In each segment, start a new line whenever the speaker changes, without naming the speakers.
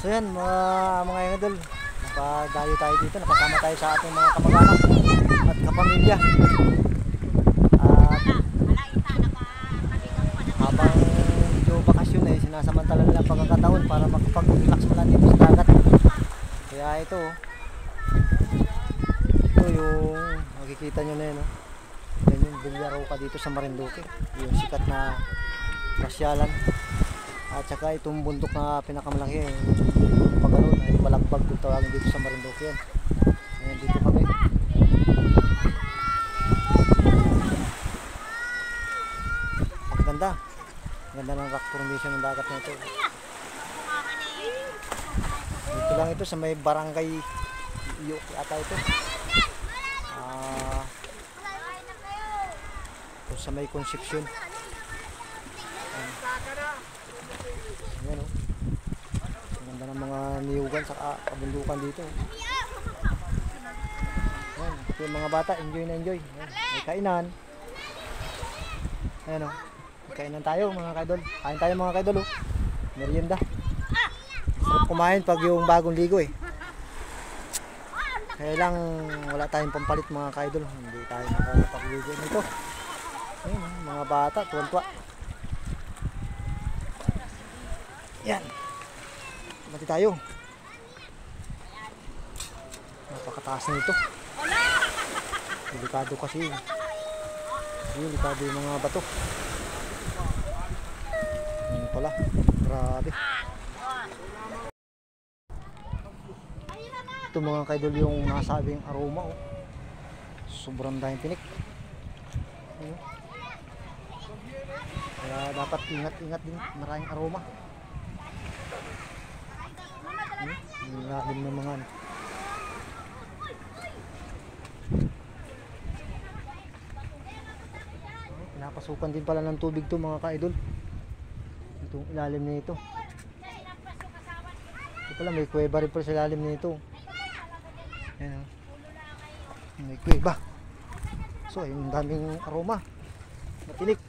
So yan mga idol, napadayo tayo dito, nakasama tayo sa ating mga kamag-anak at kapamilya. At habang medyo bakasyon ay sinasamantala nila pagkakataon para makapag-relax mula dito sa dagat. Kaya ito yung makikita nyo na yun, no? Yan yung Villaroca dito sa Marinduque, yung sikat na pasyalan. At saka itong bundok na pinakamalaki, yung paganoon ay Balagbag kung tawagin dito sa Marinduque yan. Ayan, dito kami. Maganda. Ganda ng rock formation ng dagat na ito. Dito lang ito sa may barangay Iyok ata ito. Sa may Concepcion. Ayan o. Ang ganda ng mga niyugan sa kabundukan dito. Ayan, ito yung mga bata, enjoy na enjoy. Ayan, may kainan. Ayan o. May kainan tayo mga kaidol. Kain tayo mga kaidol o. Merienda. Sarap kumain pag yung bagong ligo eh. Kaya lang wala tayong pampalit mga kaidol. Hindi tayo makakapagligo nito. Ayan, mga bata, tuwan-tuwa. Yan. Mati tayo. Napakataas na ito. Delikado kasi. Delikado yung mga bato. Yan pala. Grabe. Ito mga kaidol yung nasabing aroma. Oh. Sobrang daming tinik. Kaya dapat ingat-ingat din, maraming aroma. Yung lalim ng mga pinapasukan din pala ng tubig to mga ka-idol. Itong ilalim na ito. Ito pala may kuweba rin pala sa ilalim na ito. Ayan, may kuweba. So yung daming aroma, matinik.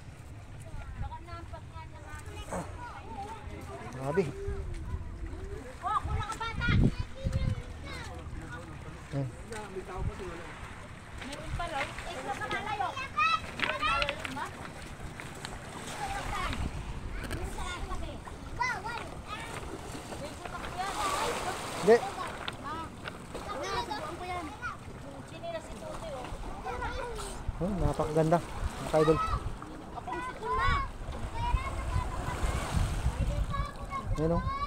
Grabe. Ayan.
Meron pala.
Hindi. Oh, napakaganda. Mga kaidol. Ayan o.